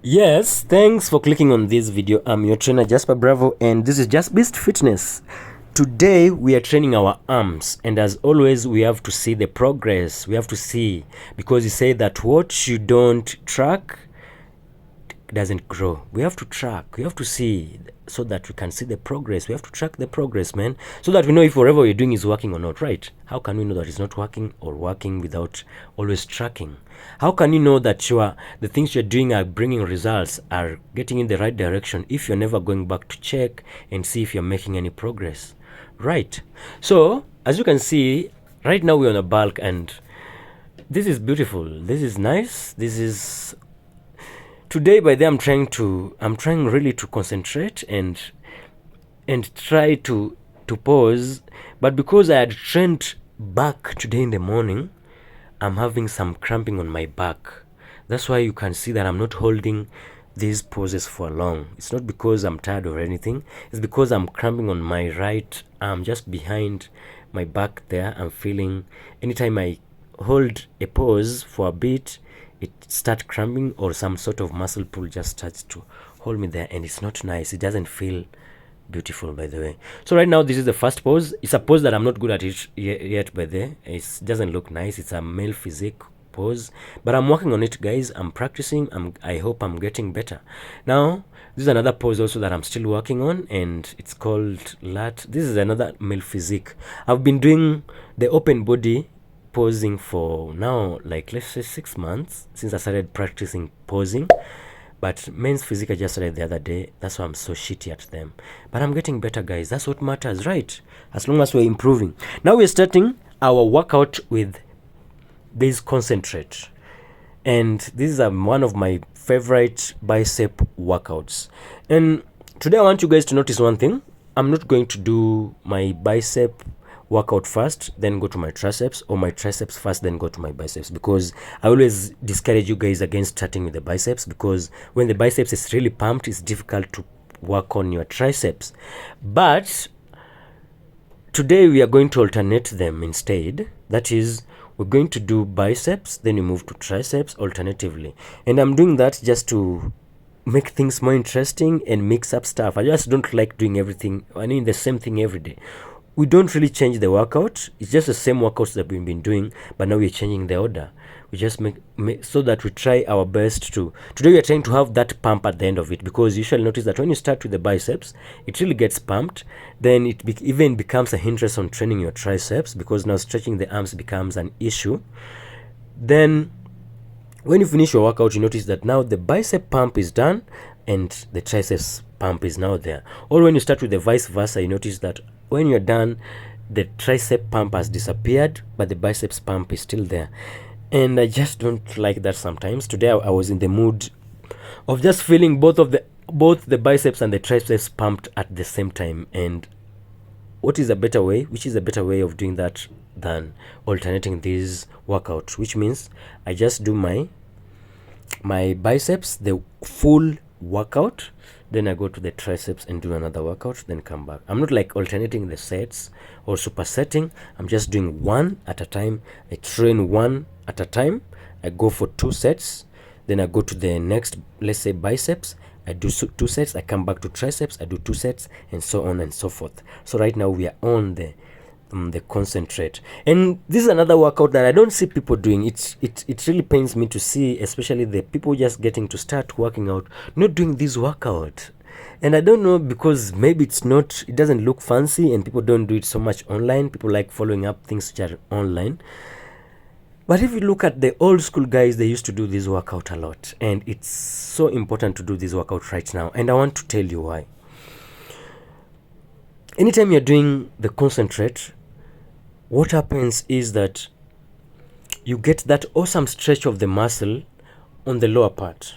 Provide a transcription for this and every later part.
Yes, thanks for clicking on this video. I'm your trainer Jasper Bravo and this is Just Beast Fitness. Today we are training our arms, and as always we have to see the progress. We have to see, because you say that what you don't track doesn't grow. We have to track, we have to see, so that we can see the progress. We have to track the progress, man, so that we know if whatever we're doing is working or not, right? How can we know that it's not working or working without always tracking? How can you know that the things you're doing are bringing results, are getting in the right direction, if you're never going back to check and see if you're making any progress, right? So as you can see, right now we're on a bulk, and this is beautiful, this is nice, this is today. By the I'm trying really to concentrate and try to pause, but because I had trained back today in the morning, I'm having some cramping on my back. That's why you can see that I'm not holding these poses for long. It's not because I'm tired or anything, it's because I'm cramping on my right arm, just behind my back there. I'm feeling anytime I hold a pose for a bit, it starts cramping, or some sort of muscle pull just starts to hold me there, and it's not nice. It doesn't feel beautiful, by the way. So right now this is the first pose. It's a pose that I'm not good at it yet, by the way. It doesn't look nice. It's a male physique pose, but I'm working on it, guys. I'm practicing. I hope I'm getting better. Now this is another pose also that I'm still working on, and it's called lat. This is another male physique. I've been doing the open body posing for now, like, let's say 6 months since I started practicing posing. But men's physique I just started the other day. That's why I'm so shitty at them, but I'm getting better, guys. That's what matters, right? As long as we're improving. Now we're starting our workout with this concentrate, and this is one of my favorite bicep workouts. And today I want you guys to notice one thing. I'm not going to do my bicep workout first then go to my triceps, or my triceps first then go to my biceps, because I always discourage you guys against starting with the biceps, because when the biceps is really pumped, it's difficult to work on your triceps. But today we are going to alternate them instead. That is, we're going to do biceps, then we move to triceps alternatively, and I'm doing that just to make things more interesting and mix up stuff. I just don't like doing everything, the same thing every day. We don't really change the workout. It's just the same workouts that we've been doing, but now we're changing the order. We just make so that we try our best to. Today we are trying to have that pump at the end of it, because you shall notice that when you start with the biceps, it really gets pumped. Then it even becomes a hindrance on training your triceps, because now stretching the arms becomes an issue. Then when you finish your workout, you notice that now the bicep pump is done and the triceps pump is now there. Or when you start with the vice versa, you notice that when you're done, the tricep pump has disappeared, but the biceps pump is still there. And I just don't like that sometimes. Today I was in the mood of just feeling both the biceps and the triceps pumped at the same time. And which is a better way of doing that than alternating these workouts, which means I just do my biceps, the full workout, then I go to the triceps and do another workout, then come back. I'm not like alternating the sets or supersetting. I'm just doing one at a time. I train one at a time. I go for 2 sets, then I go to the next, let's say biceps. I do 2 sets, I come back to triceps, I do 2 sets, and so on and so forth. So right now we are on the concentrate, and this is another workout that I don't see people doing. It really pains me to see, especially the people just getting to start working out not doing this workout. And I don't know, because maybe it doesn't look fancy, and people don't do it so much online. People like following up things which are online. But if you look at the old school guys, they used to do this workout a lot, and it's so important to do this workout right now, and I want to tell you why. Anytime you're doing the concentrate, what happens is that you get that awesome stretch of the muscle on the lower part,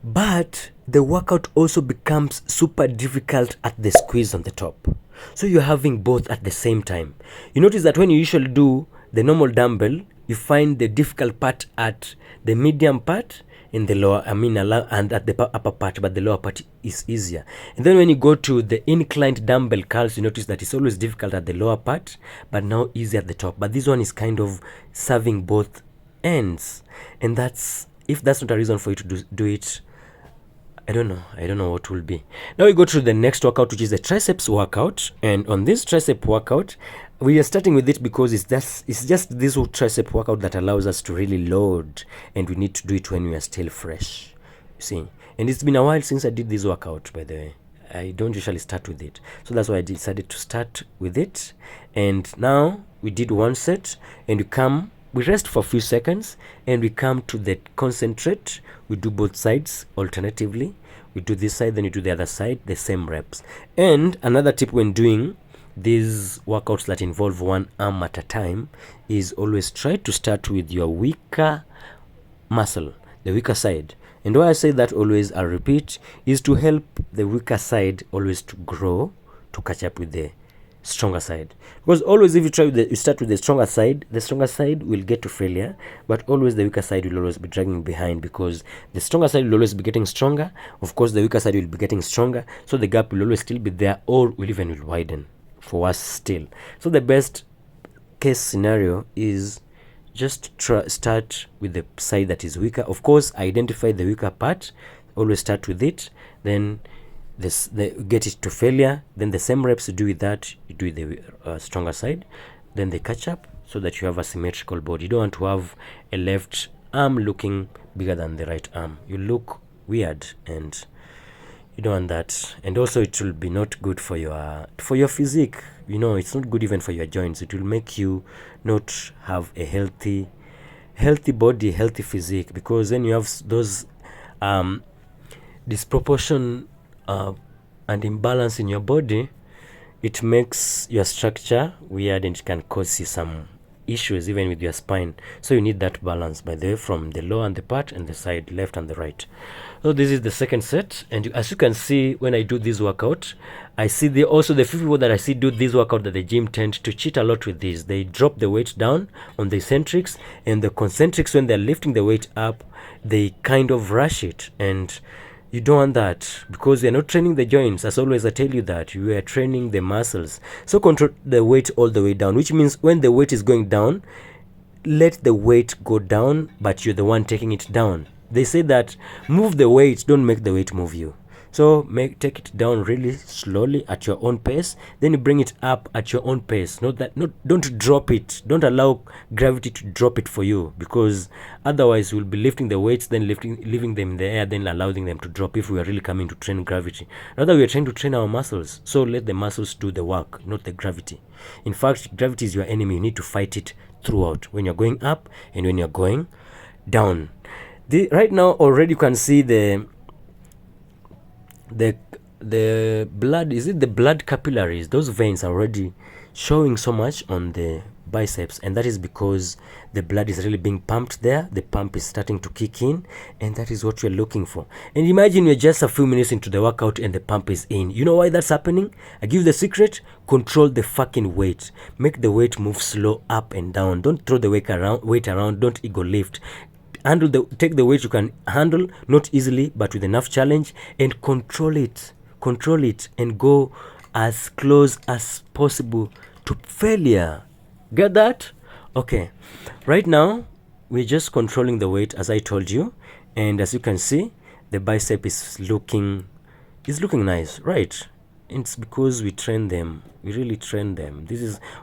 but the workout also becomes super difficult at the squeeze on the top. So you're having both at the same time. You notice that when you usually do the normal dumbbell, you find the difficult part at the medium part in the lower, and at the upper part, but the lower part is easier. And then when you go to the inclined dumbbell curls, you notice that it's always difficult at the lower part, but now easy at the top. But this one is kind of serving both ends, and that's if that's not a reason for you to do it, I don't know what will be. Now we go to the next workout, which is the triceps workout. And on this tricep workout, we are starting with it because it's just this tricep workout that allows us to really load, and we need to do it when we are still fresh, you see. And it's been a while since I did this workout, by the way. I don't usually start with it, so that's why I decided to start with it. And now we did one set, and we rest for a few seconds, and we come to the concentrate. We do both sides alternatively. We do this side, then you do the other side, the same reps. And another tip when doing these workouts that involve one arm at a time is always try to start with your weaker muscle, the weaker side. And why I say that always, I'll repeat, is to help the weaker side always to grow, to catch up with the stronger side. Because always if you start with the stronger side will get to failure, but always the weaker side will always be dragging behind, because the stronger side will always be getting stronger. Of course, the weaker side will be getting stronger, so the gap will always still be there, or will widen for us still. So the best case scenario is just start with the side that is weaker. Of course, identify the weaker part, always start with it, then get it to failure, then the same reps you do with that, you do the stronger side, then they catch up, so that you have a symmetrical body. You don't want to have a left arm looking bigger than the right arm. You look weird, and you don't want that. And also it will be not good for your physique. You know, it's not good even for your joints. It will make you not have a healthy body, healthy physique, because then you have those disproportion and imbalance in your body. It makes your structure weird, and it can cause you some issues even with your spine. So you need that balance, by the way, from the lower and the part and the side, left and the right. So this is the second set, and as you can see, when I do this workout, I see also the few people that I see do this workout at the gym tend to cheat a lot with this. They drop the weight down on the eccentrics, and the concentrics, when they're lifting the weight up, they kind of rush it, and you don't want that, because you're not training the joints. As always, I tell you that you are training the muscles. So control the weight all the way down, which means when the weight is going down, let the weight go down, but you're the one taking it down. They say that move the weight, don't make the weight move you. So take it down really slowly at your own pace, then you bring it up at your own pace. Don't drop it. Don't allow gravity to drop it for you, because otherwise you'll be lifting the weights, then leaving them in the air, then allowing them to drop, if we are really coming to train gravity. Rather, we are trying to train our muscles. So let the muscles do the work, not the gravity. In fact, gravity is your enemy. You need to fight it throughout, when you're going up and when you're going down. Right now already you can see the blood, is it the blood capillaries? Those veins are already showing so much on the biceps, and that is because the blood is really being pumped there. The pump is starting to kick in, and that is what you're looking for. And imagine you're just a few minutes into the workout and the pump is in. You know why that's happening? I give you the secret: control the fucking weight. Make the weight move slow up and down. Don't throw the weight around. Don't ego lift. Take the weight you can handle, not easily, but with enough challenge, and control it, and go as close as possible to failure. Get that? Okay. Right now, we're just controlling the weight, as I told you, and as you can see, the bicep is looking nice, right? It's because we train them. We really train them.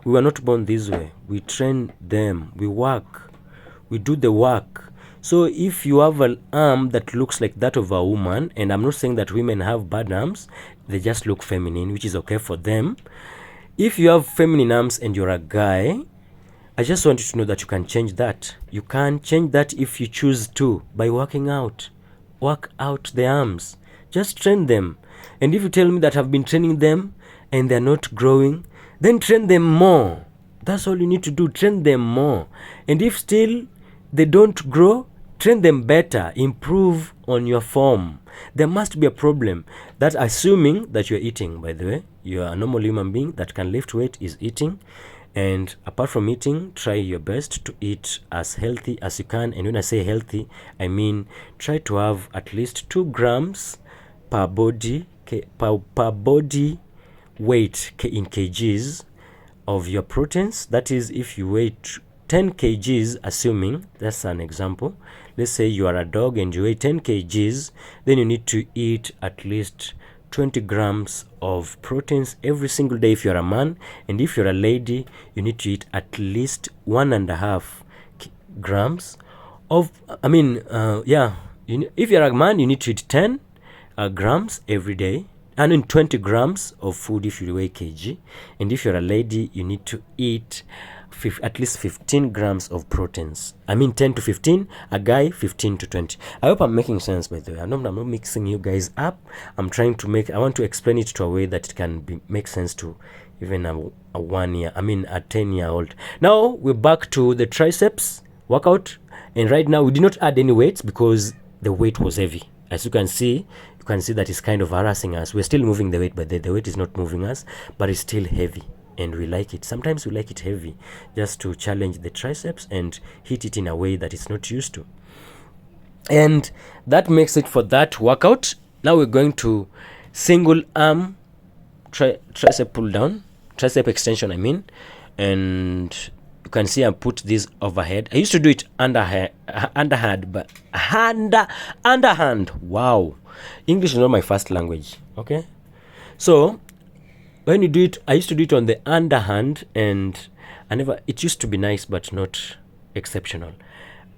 We were not born this way. We train them. We work. We do the work. So if you have an arm that looks like that of a woman, and I'm not saying that women have bad arms, they just look feminine, which is okay for them. If you have feminine arms and you're a guy, I just want you to know that you can change that. You can change that if you choose to, by working out. Work out the arms. Just train them. And if you tell me that I've been training them and they're not growing, then train them more. That's all you need to do. Train them more. And if still they don't grow, train them better. Improve on your form. There must be a problem. That's assuming that you're eating, by the way. You're a normal human being that can lift weight, is eating. And apart from eating, try your best to eat as healthy as you can. And when I say healthy, I mean try to have at least 2 grams per body weight in kgs of your proteins. That is, if you weigh 10 kgs, assuming that's an example, let's say you are a dog and you weigh 10 kgs, then you need to eat at least 20 grams of proteins every single day if you're a man, and if you're a lady, you need to eat at least 1.5 grams of, if you're a man, you need to eat 10 grams every day, and in 20 grams of food if you weigh kg, and if you're a lady, you need to eat at least 15 grams of proteins. 10 to 15, a guy 15 to 20. I hope I'm making sense, by the way. I'm not mixing you guys up. I want to explain it to a way that it can make sense to even a 10-year-old. Now we're back to the triceps workout, and right now we did not add any weights because the weight was heavy. As you can see that it's kind of harassing us. We're still moving the weight, but the weight is not moving us, but it's still heavy. And we like it. Sometimes we like it heavy, just to challenge the triceps and hit it in a way that it's not used to. And that makes it for that workout. Now we're going to single arm tricep pull down, tricep extension, and you can see I put this overhead. I used to do it underhand. Wow, English is not my first language. Okay, so when you do it, I used to do it on the underhand, and it used to be nice, but not exceptional.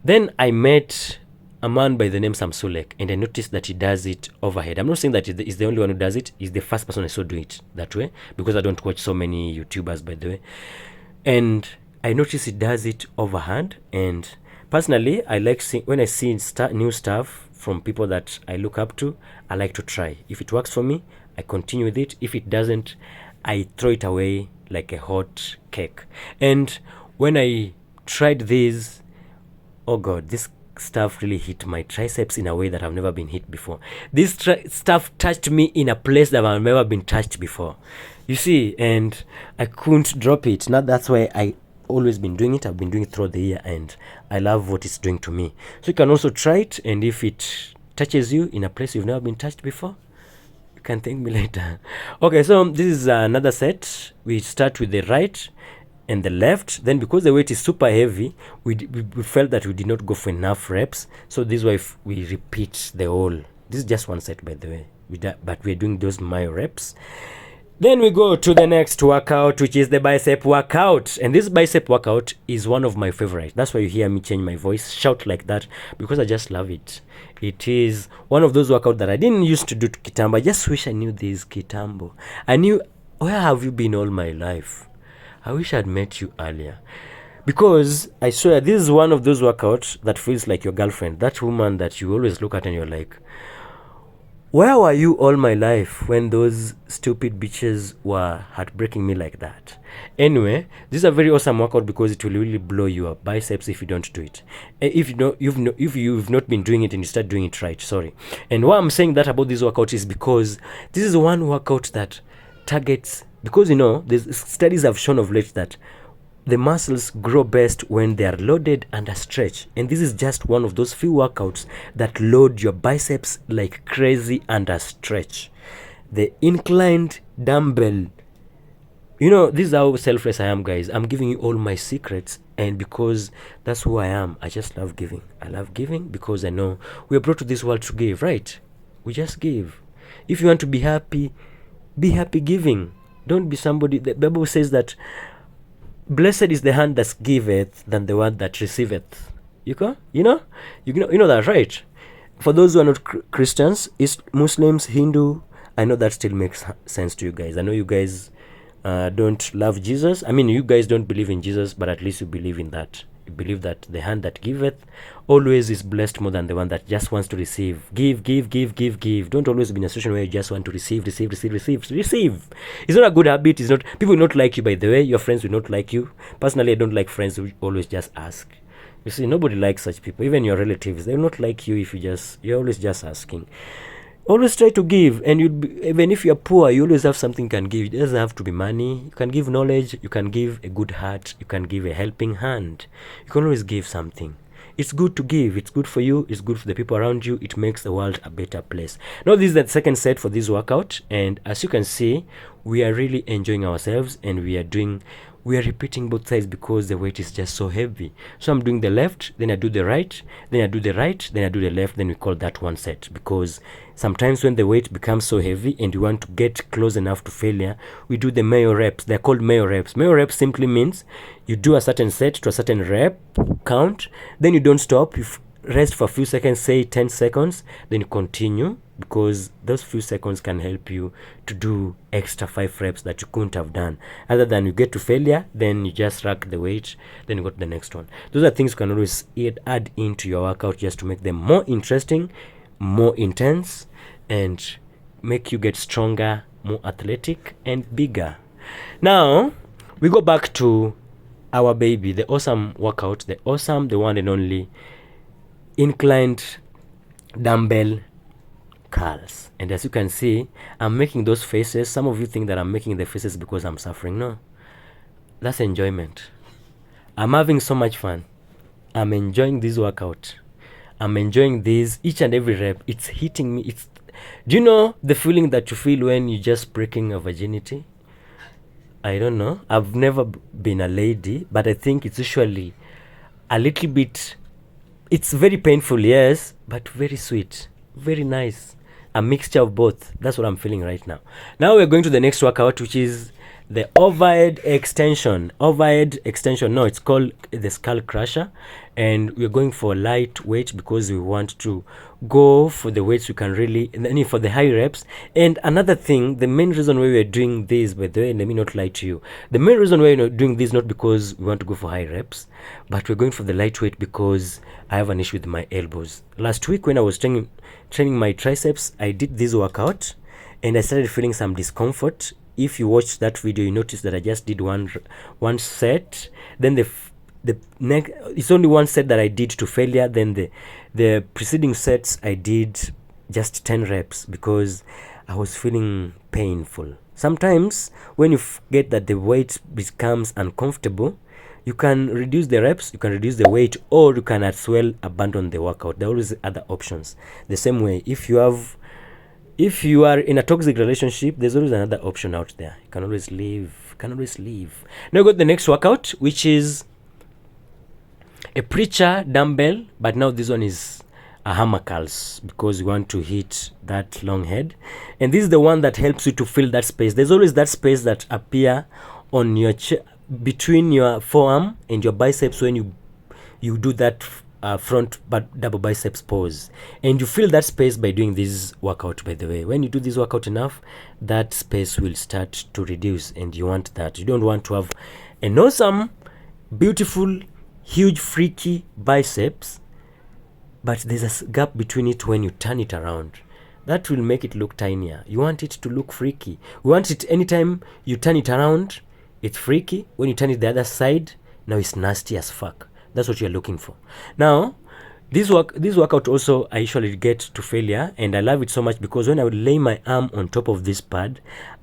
Then I met a man by the name Sam Sulek, and I noticed that he does it overhead. I'm not saying that he's the only one who does it. He's the first person I saw do it that way, because I don't watch so many YouTubers, by the way. And I noticed he does it overhand, and personally, I like when I see new stuff from people that I look up to, I like to try. If it works for me, I continue with it. If it doesn't, I throw it away like a hot cake. And when I tried this, oh God, this stuff really hit my triceps in a way that I've never been hit before. This stuff touched me in a place that I've never been touched before. You see, and I couldn't drop it. Now that's why I always been doing it. I've been doing it throughout the year, and I love what it's doing to me. So you can also try it, and if it touches you in a place you've never been touched before, you can thank me later. Okay, so this is another set. We start with the right and the left. Then because the weight is super heavy, we felt that we did not go for enough reps, so this is why we repeat the whole. This is just one set, by the way, but we're doing those myo reps. Then we go to the next workout, which is the bicep workout. And this bicep workout is one of my favorites. That's why you hear me change my voice, shout like that, because I just love it. It is one of those workouts that I didn't used to do to Kitambo. I just wish I knew this Kitambo. I knew, where have you been all my life? I wish I'd met you earlier. Because I swear, this is one of those workouts that feels like your girlfriend. That woman that you always look at and you're like, where were you all my life when those stupid bitches were heartbreaking me like that? Anyway, this is a very awesome workout because it will really blow your biceps if you don't do it. If you've not been doing it and you start doing it right, sorry. And why I'm saying that about this workout is because this is one workout that targets, because there's studies have shown of late that the muscles grow best when they are loaded under stretch. And this is just one of those few workouts that load your biceps like crazy under stretch. The inclined dumbbell. This is how selfless I am, guys. I'm giving you all my secrets, and because that's who I am, I just love giving. I love giving because I know we are brought to this world to give, right? We just give. If you want to be happy giving. Don't be somebody. The Bible says that blessed is the hand that giveth than the one that receiveth. You know that, right? For those who are not Christians, Muslims, Hindu, I know that still makes sense to you guys. I know you guys don't love Jesus. You guys don't believe in Jesus, but at least you believe in that. You believe that the hand that giveth always is blessed more than the one that just wants to receive. Give. Don't always be in a situation where you just want to receive. It's not a good habit. It's not. People will not like you, by the way. Your friends will not like you. Personally, I don't like friends who always just ask. You see, nobody likes such people. Even your relatives, they will not like you if you're always just asking. Always try to give, and even if you're poor, you always have something you can give. It doesn't have to be money. You can give knowledge, you can give a good heart, you can give a helping hand. You can always give something. It's good to give. It's good for you. It's good for the people around you. It makes the world a better place. Now, this is the second set for this workout, and as you can see, we are really enjoying ourselves, and we are doing we are repeating both sides because the weight is just so heavy. So I'm doing the left, then I do the right, then I do the right, then I do the left, then we call that one set. Because sometimes when the weight becomes so heavy and you want to get close enough to failure, we do the Mayo reps. They're called Mayo reps. Mayo reps simply means you do a certain set to a certain rep count, then you don't stop, you rest for a few seconds, say 10 seconds, then you continue, because those few seconds can help you to do extra 5 reps that you couldn't have done. Other than you get to failure, then you just rack the weight, then you go to the next one. Those are things you can always add into your workout just to make them more interesting, more intense, and make you get stronger, more athletic, and bigger. Now, we go back to our baby, the awesome workout, the one and only inclined dumbbell curls. And as you can see, I'm making those faces. Some of you think that I'm making the faces because I'm suffering. No, that's enjoyment. I'm having so much fun. I'm enjoying this workout. I'm enjoying this each and every rep. It's hitting me. Do you know the feeling that you feel when you're just breaking a virginity? I don't know. I've never been a lady, but I think it's usually a little bit. It's very painful, yes, but very sweet, very nice. A mixture of both. That's what I'm feeling right now. Now we're going to the next workout, which is the overhead extension. Overhead extension. No, it's called the skull crusher. And we're going for lightweight because we want to go for the weights we can really, and then for the high reps. And another thing, the main reason why we're doing this, by the way, let me not lie to you. The main reason why we're doing this, not because we want to go for high reps, but we're going for the lightweight because I have an issue with my elbows. Last week when I was training my triceps, I did this workout and I started feeling some discomfort. If you watched that video, you notice that I just did one set, then the next, it's only one set that I did to failure. Then the preceding sets I did just 10 reps because I was feeling painful. Sometimes when you get that the weight becomes uncomfortable, you can reduce the reps, you can reduce the weight, or you can as well abandon the workout. There are always other options. The same way, if you are in a toxic relationship, there's always another option out there. You can always leave. Now we got the next workout, which is a preacher dumbbell, but now this one is a hammer curls because you want to hit that long head. And this is the one that helps you to fill that space. There's always that space that appear on your between your forearm and your biceps when you do that front but double biceps pose, and you fill that space by doing this workout. By the way, when you do this workout enough, that space will start to reduce, and you want that. You don't want to have an awesome, beautiful, huge, freaky biceps, but there's a gap between it when you turn it around. That will make it look tinier. You want it to look freaky. You want it anytime you turn it around, it's freaky. When you turn it the other side, now it's nasty as fuck. That's what you're looking for. Now, this workout also I usually get to failure, and I love it so much because when I would lay my arm on top of this pad,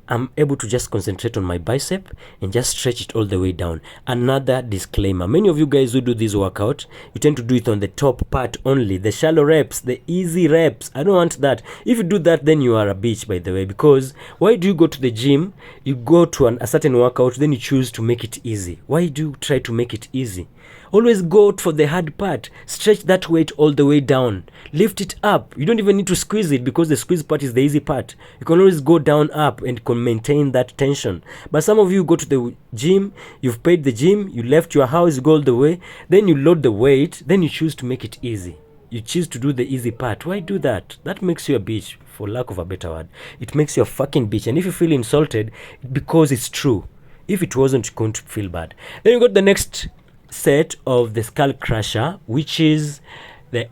I'm able to just concentrate on my bicep and just stretch it all the way down. Another disclaimer, many of you guys who do this workout, you tend to do it on the top part only, the shallow reps, the easy reps. I don't want that. If you do that, then you are a bitch, by the way, because why do you go to the gym, you go to a certain workout, then you choose to make it easy? Why do you try to make it easy? Always go for the hard part. Stretch that weight all the way down. Lift it up. You don't even need to squeeze it because the squeeze part is the easy part. You can always go down, up, and can maintain that tension. But some of you go to the gym, you've paid the gym, you left your house, you go all the way, then you load the weight, then you choose to make it easy. You choose to do the easy part. Why do that? That makes you a bitch, for lack of a better word. It makes you a fucking bitch. And if you feel insulted, because it's true. If it wasn't, you couldn't feel bad. Then you got the next set of the skull crusher, which is another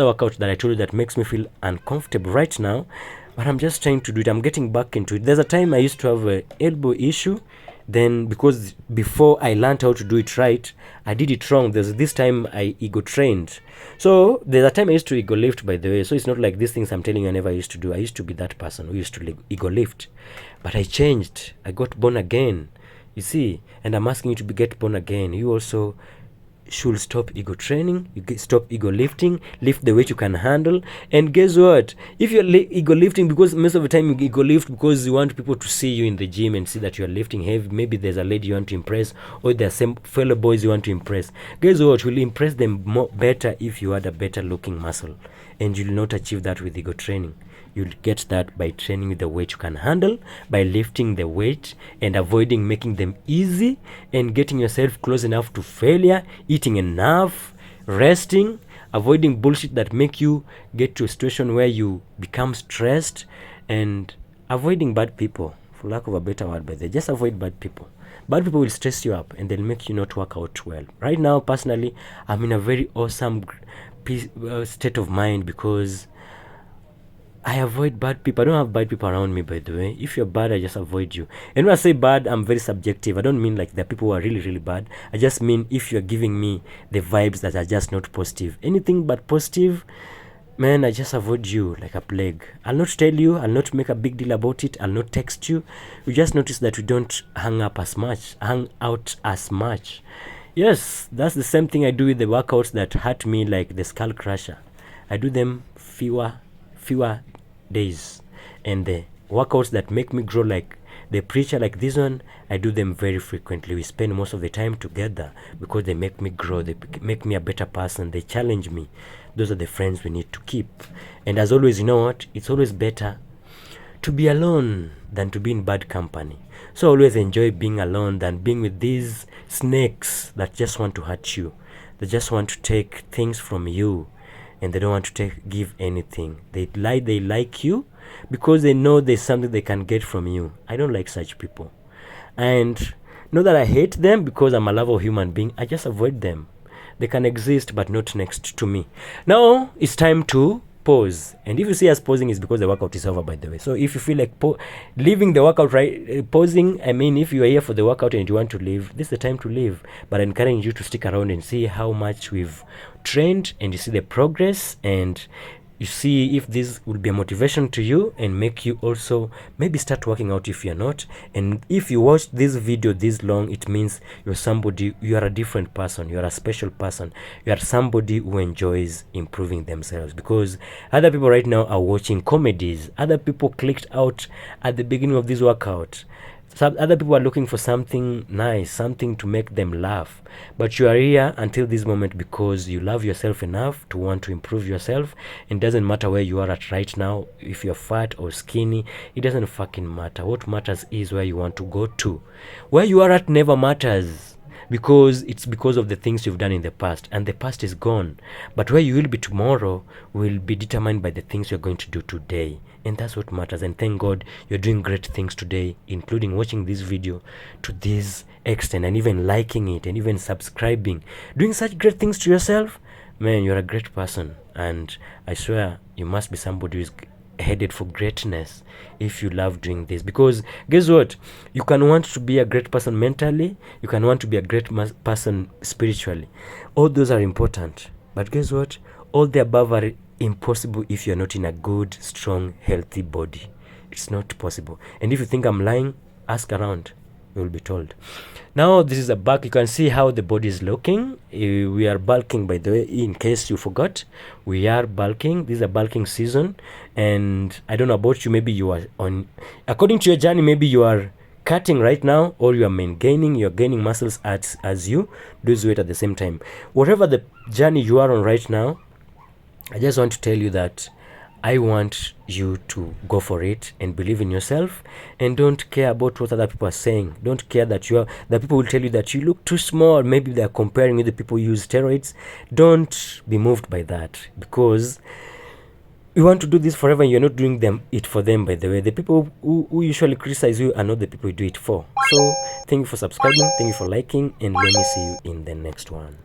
workout that I told you that makes me feel uncomfortable right now, but I'm just trying to do it. I'm getting back into it. There's a time I used to have an elbow issue, then because before I learned how to do it right, I did it wrong. There's this time I ego trained. So there's a time I used to ego lift, by the way. So it's not like these things I'm telling you I never used to do. I used to be that person who used to ego lift, but I changed. I got born again. You see, and I'm asking you to get born again. You also should stop ego training. Stop ego lifting. Lift the weight you can handle. And guess what? If you're ego lifting, because most of the time you ego lift because you want people to see you in the gym and see that you're lifting heavy. Maybe there's a lady you want to impress, or there's some fellow boys you want to impress. Guess what? You'll impress them better if you had a better looking muscle. And you'll not achieve that with ego training. You'll get that by training with the weight you can handle, by lifting the weight and avoiding making them easy, and getting yourself close enough to failure, eating enough, resting, avoiding bullshit that make you get to a situation where you become stressed, and avoiding bad people. For lack of a better word, but they just avoid bad people. Bad people will stress you up and they'll make you not work out well. Right now, personally, I'm in a very awesome state of mind because I avoid bad people. I don't have bad people around me, by the way. If you're bad, I just avoid you. And when I say bad, I'm very subjective. I don't mean like the people who are really, really bad. I just mean if you're giving me the vibes that are just not positive. Anything but positive, man, I just avoid you like a plague. I'll not tell you. I'll not make a big deal about it. I'll not text you. You just notice that we don't hang out as much. Yes, that's the same thing I do with the workouts that hurt me, like the skull crusher. I do them fewer days, and the workouts that make me grow, like the preacher, like this one, I do them very frequently. We spend most of the time together because they make me grow, they make me a better person, they challenge me. Those are the friends we need to keep. And as always, you know what, it's always better to be alone than to be in bad company. So I always enjoy being alone than being with these snakes that just want to hurt you. They just want to take things from you, and they don't want to give anything. They like you because they know there's something they can get from you. I don't like such people. And not that I hate them because I'm a lovable human being. I just avoid them. They can exist, but not next to me. Now, it's time to pause. And if you see us pausing, it's because the workout is over, by the way. So if you feel like leaving the workout, pausing, I mean, if you are here for the workout and you want to leave, this is the time to leave. But I encourage you to stick around and see how much we've trained, and you see the progress, and you see if this will be a motivation to you and make you also maybe start working out if you're not. And if you watch this video this long, it means you're somebody, you are a different person, you are a special person, you are somebody who enjoys improving themselves. Because other people right now are watching comedies, other people clicked out at the beginning of this workout. Some other people are looking for something nice, something to make them laugh. But you are here until this moment because you love yourself enough to want to improve yourself. It doesn't matter where you are at right now, if you're fat or skinny, it doesn't fucking matter. What matters is where you want to go to. Where you are at never matters, because it's because of the things you've done in the past, and the past is gone. But where you will be tomorrow will be determined by the things you're going to do today. And that's what matters. And thank God you're doing great things today, including watching this video to this extent, and even liking it, and even subscribing, doing such great things to yourself. Man, you're a great person, and I swear you must be somebody who's headed for greatness if you love doing this. Because guess what, you can want to be a great person mentally, you can want to be a great person spiritually. All those are important, but guess what, all the above are impossible if you're not in a good, strong, healthy body. It's not possible. And if you think I'm lying, ask around, you will be told. Now this is a back. You can see how the body is looking. We are bulking, by the way, in case you forgot. We are bulking. This is a bulking season, and I don't know about you, maybe you are on, according to your journey, maybe you are cutting right now, or you are gaining, you're gaining muscles as you lose weight at the same time. Whatever the journey you are on right now, I just want to tell you that I want you to go for it and believe in yourself, and don't care about what other people are saying. Don't care that the people will tell you that you look too small. Maybe they're comparing you to the people who use steroids. Don't be moved by that, because you want to do this forever, and you're not doing it for them, by the way. The people who usually criticize you are not the people you do it for. So thank you for subscribing, thank you for liking, and let me see you in the next one.